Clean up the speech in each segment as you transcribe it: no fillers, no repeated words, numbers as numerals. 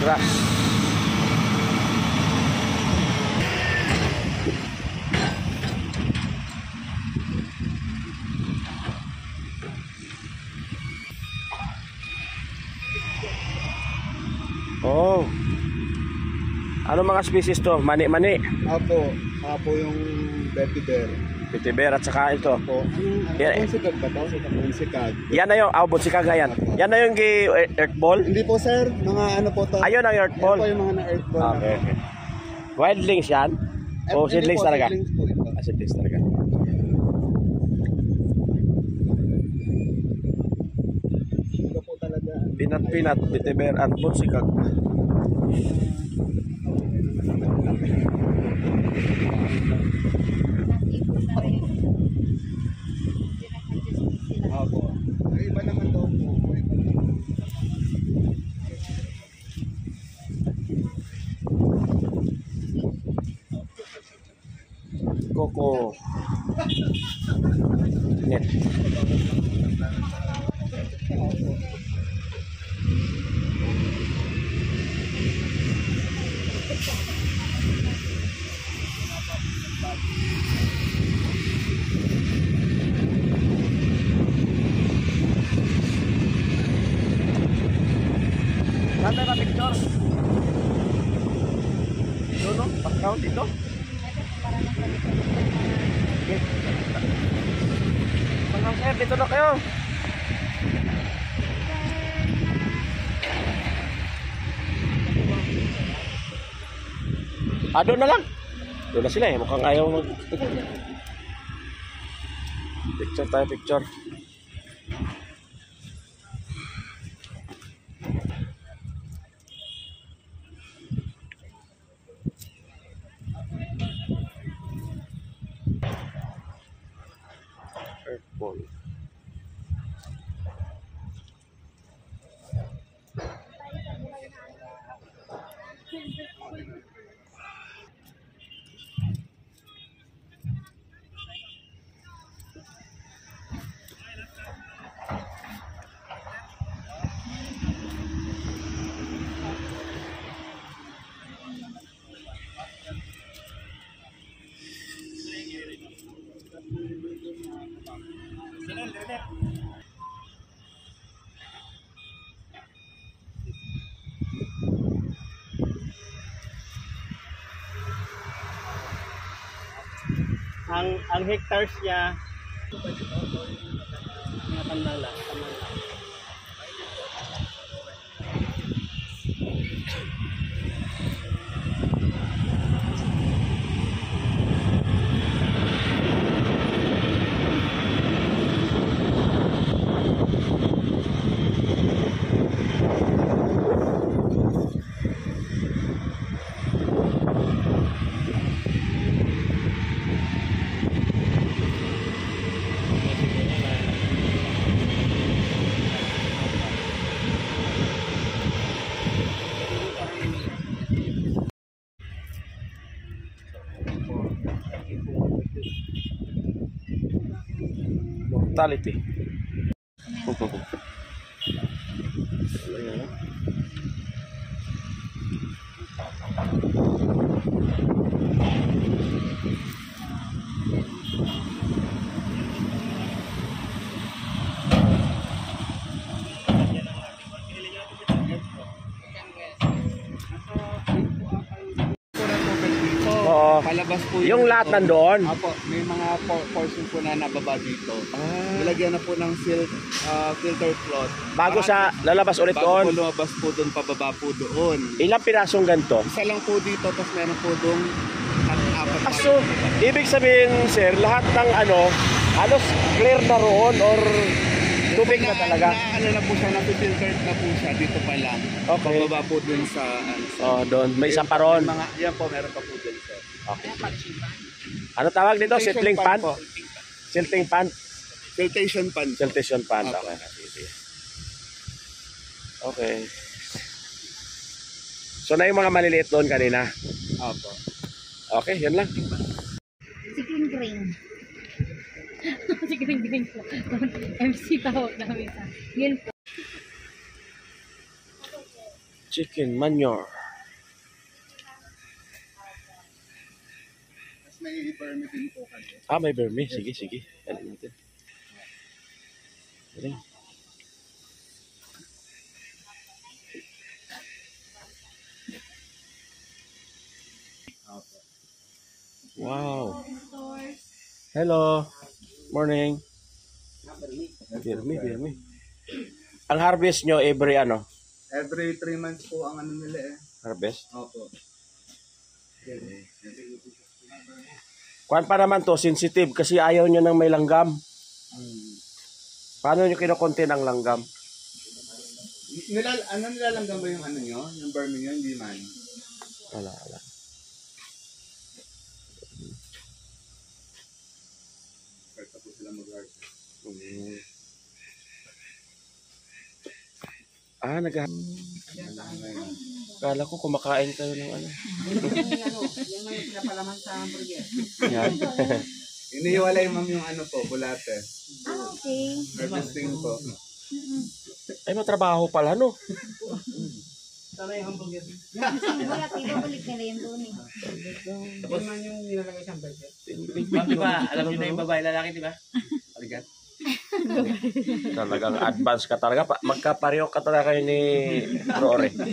Grass. Oh. Ano mga species to? Mani-mani. Apo yung vetiver. Vetiver at saka ito. Apo. Bunsikag ba to? Bunsikag. Yan na yung bunsikag yan. Yan na yung earth ball. Hindi po sir, mga ano po to. Ayun ang earth ball. Yan po yung mga na-earth ball. Okay, okay. Wildlings yan? O seedlings talaga? Seedlings po ito. Seedlings talaga. Ito po talaga. Pinat-pinat, vetiver at bunsikag. Apo. Ay, iba naman daw po. Coco net. Saan tayo picture? Ito no? Pag-count ito? Mga sir, dito na kayo. Doon na lang. Doon na sila eh. Mukhang ayaw mag... Picture tayo, picture. Earth ball. Ang hectares niya tandang lang. Mortality. Palabas po Yung lahat nandoon. Apo, may mga portion po na nababa dito. Nilagyan na po ng filter cloth. Bago sa lalabas ulit Bago doon. po lumabas po doon, pababa po doon. Ilang pirasong ganito? Isa lang po dito, tapos meron po doon apat pa. So, ibig sabihin, sir, lahat ng halos clear na roon or tubig na talaga? Ano na po siya, napifiltered na po siya dito pa lang. Okay. Pababa po doon sa... Doon. May isa pa ron. Yan po, meron pa po doon, sir. Okay. Ano tawag dito? Settling pan? Silting pan? Filtration pan. Siltation pan. Opo. Okay. Okay. So na yung mga maliliit doon kanina? Opo. Okay, yun lang. Chicken green. Chicken green po. MC tawag namin sa. Yun po. Chicken manure. Tapos may vermi din po kayo. Ah, may vermi. Sige, sige. Alin natin. Galing. Wow. Hello. Morning. Birmi. Ang harvest nyo every ano? Every 3 months po ang ano nila eh. Harvest? Opo. Kuan pa naman to, sensitive kasi ayaw nyo ng may langgam. Paano nyo kinukontin ang langgam? Nilalanggam ba yung ano nyo? Yung vermi nyo? Hindi man. Wala. Pwede po sila mag-harvest. Ah, Kala ko kumakain kayo ng ano. Yung may pinapalaman sa hamburger. Yan. Inihiwalay ma'am yung ano po, bulate. Ah, okay. Harvesting po. Ay, matrabaho pala, no? Sana yung hamburger. Wala, ibabalik nila yun doon eh. Tapos man yung nilalagay sa hamburger. Ma'am, di ba? Alam niyo na yung babae lalaki, di ba? Aligat. Talagang advance ka talaga. Magkapareho ka talaga kayo ni Rory. Kasi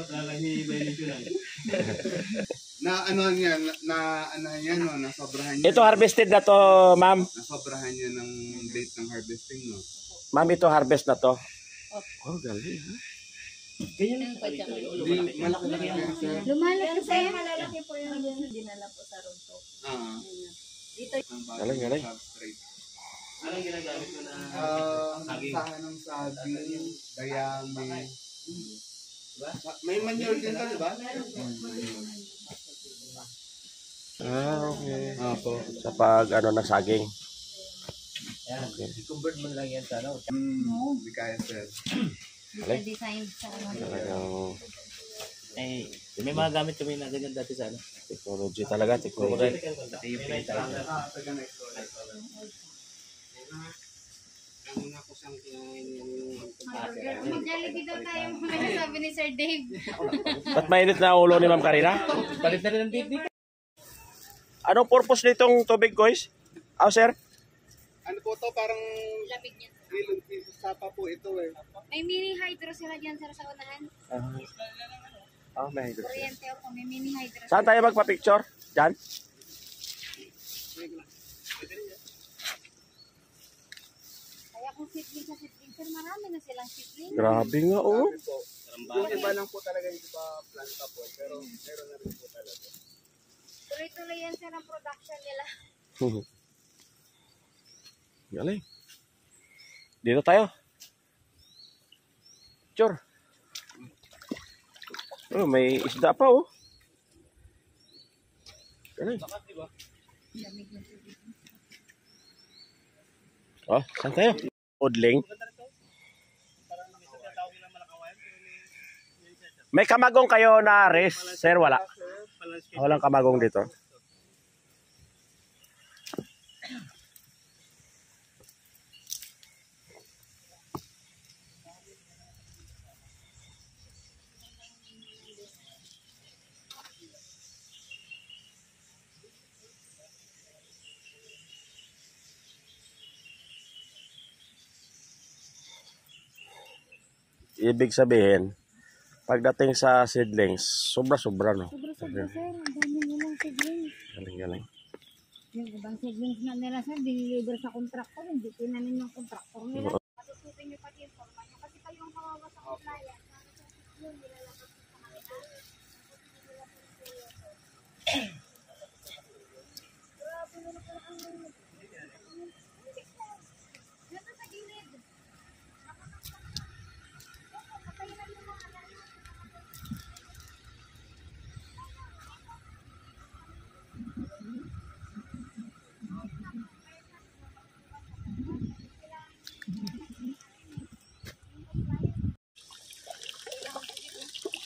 talaga ni Benito lang. Na ano niya, no, nasobrahan niya. Ito harvested na to, ma'am. Nasobrahan niya ng date ng harvesting, no? Ma'am, ito harvest na to. Oh, galing. Ha? Ganyan Pa tsaka yun. Hindi, malaki-laki yan, sir. Lumalaki pa yan. Malalaki po yung dinala po sa runtok. Dito. Galing. Substrate. Anong ginagamit mo na? Sahan ng saging, dayami. May manure din ka, di ba? Ah, okay. Opo. Sa pag, ng saging. Yan. I-convert mo lang yan sa ano. Hindi kaya, sir. Dito design sa ano. Talagang Eh, may mga gamit kami na ganyan dati sa ano. technology talaga, technology. Ito yung pinitay. Mag-Jollibee daw tayo. Sabi ni Sir Dave. Ba't mainit na ulo ni Ma'am Karina? Palit na rin ang date dito. Anong purpose nitong tubig, guys? Oh, sir? Ano po to, parang Lamig niya. ilog sapa po ito eh. May mini hydro sila dyan sir sa unahan. Oh, may hydro. Kuryente ako. May mini hydro. Saan tayo magpa-picture? Diyan? Kaya kung sitling sa sitling sir, marami na silang sitling. Grabe nga, oh. Sabi po, yung iba lang po talaga yung iba planta po, pero meron na rin po talaga. Tuloy-tuloy yan sir ang production nila. Galing. Dito tayo. Picture. Oh, may isda pa, oh. Galing. Oh, saan tayo? Udling. May kamagong kayo na res, sir? Wala. Walang kamagong dito. Ibig sabihin, pagdating sa seedlings, sobra-sobra, no? Sobra-sobra sir. Ang dami nilang seedlings. Galing. Yung ibang seedlings na nila sir, diniliver sa kontraktor. Hindi tinanin ng kontraktor nila. Masusutin nyo pati yung forma nyo. Kasi kayo ang kawawa sa compliance. Yun, nilalabas sa kanila. Grabe na pala ang nasa sa gilid. Patay na yung mga anak.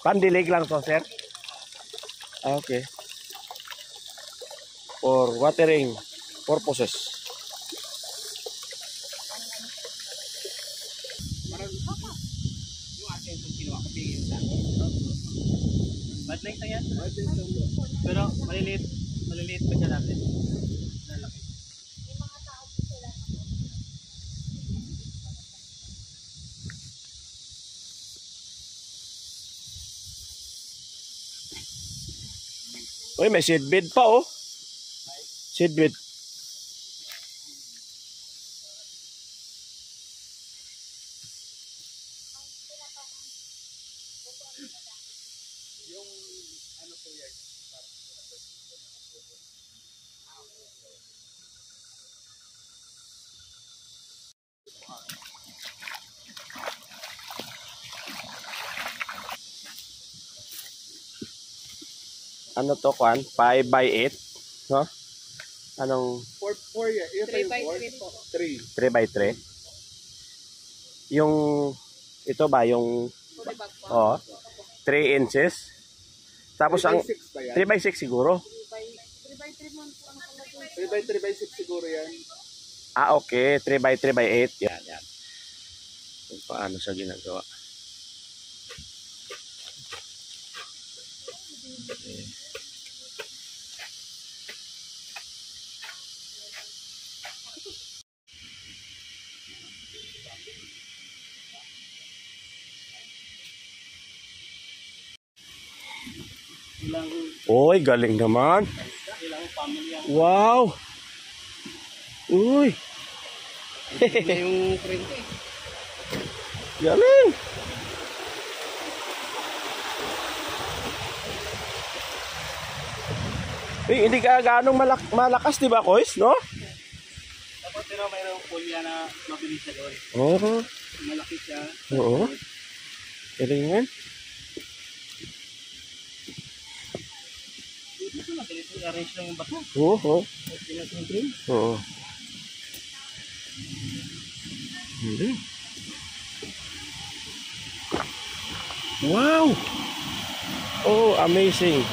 Pandilig lang to, sir? Ah, okay. For watering purposes. strength lang yan. Pero maliliit pa siya natin. Lalaki. Uy, may seedbed pa oh. Seedbed. Ano to, Kwan? 5 by 8? No? Anong 4 yan. 3 by 3 po. 3. 3 by 3? Yung, ito ba, yung, oh, 3 inches? Tapos 3 ang, by 6 ba yan? 3 by 6 siguro? 3 by 3 by 6 siguro yan. Ah, okay. 3 by 3 by 8. Yan, yan. Kung paano siya ginagawa. Okay. Uy, galing naman. Wow. Uy. Yung print eh. Galing. Eh, hindi ka ganong malakas, di ba, Kois, no? Tapos pero mayroong pulya na mabilis siya doon. Oo. Malaki siya. Oo. Galing yan. Dito mabilis i-arrange lang yung bato. Oo. Pinag-trim. Oo. Hindi. Wow! Oh, amazing.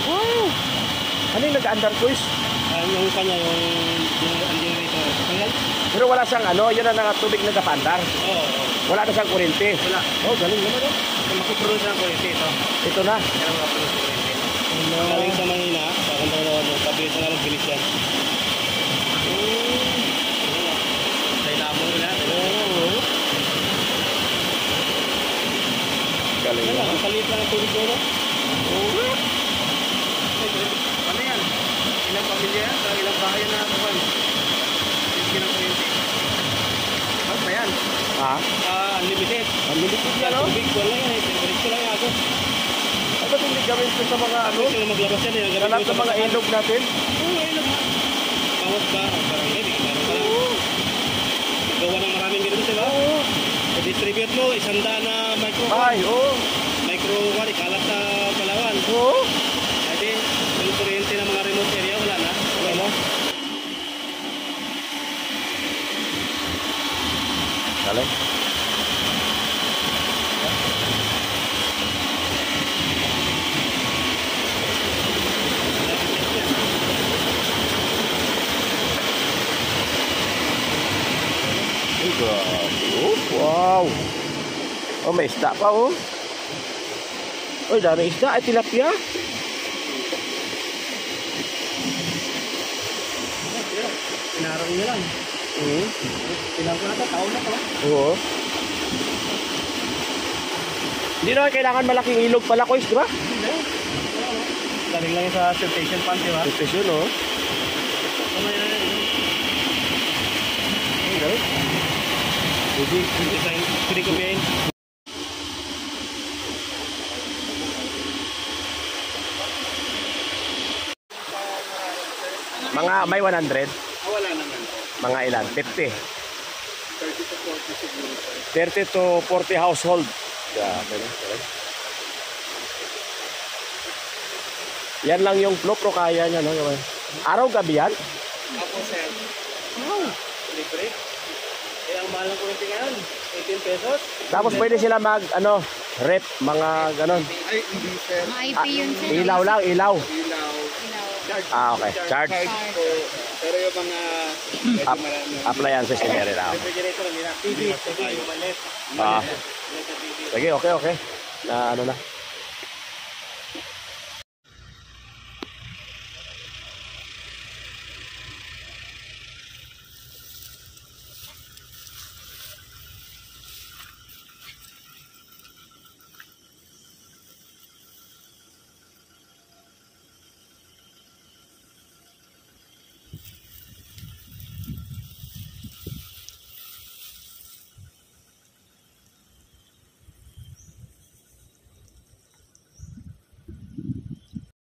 Wow! Ano yung nag-under, Kois? Yung kanya, yung generator. Kanya? Pero wala siyang ano, yun ang tubig nagkapandar. Oo. Wala na siyang kurente. Wala. Oh, galing naman oh. Makiproduce ng kuryente ito. Ito na. Kaya makaproduce ng kuryente. Galing sa Manila, parang pabilis na lang bilis yan. Sa ilabong nila. Galing Ano, naman. ang kalit lang ang tubig doon. Ano yan? Ilang pamilya yan? Sa ilang bahay na buwan? Sige ng kuryente. Ano ba yan? Ha? Unlimited. Unlimited yan, oh. Tubig, wala yan eh. Diretso lang yung agos. Ay, ba't hindi gawin ito sa mga ano? Gusto mo maglabas yan eh. Sa lahat ng mga ilog natin? Oo, ilog ha. Bawat ba? Barangay, di meron ka lang. Gawa ng maraming ganun, diba? Oo. I-distribute mo, 100 na microphone. Ay, oo. Microphone, ikalat sa Palawan. Oo. Pwede, yung kuryente ng mga remote area, wala na. Wala na. Galing. Ay, grabe. Oh, wow. Oh, may isda pa, oh. Oh, dami isda. Ay, tilapia. Pinaraw nyo lang. Pinaraw ko na ito, taon na ito. Oo. Hindi naman kailangan malaking ilog pala, Kois, di ba? Galing lang yun sa filtration pump, di ba? Filtration, oh. Ano yan? Ay, galing. Pwede ko piyain. Mga may 100, Wala naman. mga ilan? 50. 30 to 40 siguro. 30 to 40 household. Grabe na. Yan lang yung flow, pero kaya niya, no? Araw-gabi yan? Ako, sir. Libre. Eh, ang mahal ng kuryente ngayon, 18 pesos. Tapos pwede sila mag, ano, rep, mga ganon. Ay, hindi, sir. Mga IP yun sir. Ilaw lang, ilaw. Ilaw. Ah, okay. Charge. Charge po. Pero yung mga medyo Up, marami. appliances in area na. Refrigerator lang nila. TV yung malit. Ah, Sa TV. sige, okay, okay. Na ano na.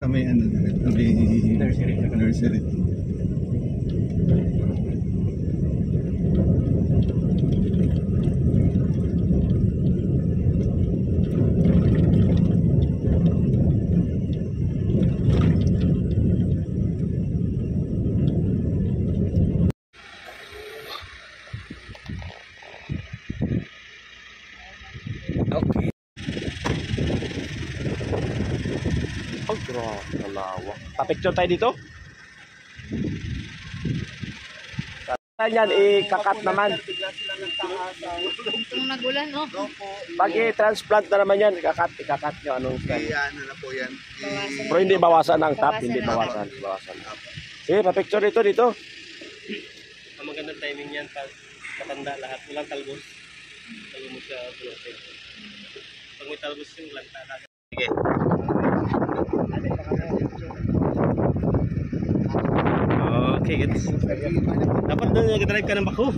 Kami ano, kami nursery. Okay. Oh, grabe, kalawak. Pa-picture tayo dito? Yan, ikakat naman. Itong nagulan, oh. Pag i-transplant na naman yan, ikakat nyo anong style. Ano na po yan? Pero hindi bawasan ang top, hindi bawasan. Sige, pa-picture dito. Ang magandang timing yan pag matanda lahat. Walang talbos. Talbos mo siya bulotin. Pag may talbos yung lanta na. Sige. Okay, good. Dapat doon nag-drive ka ng bako.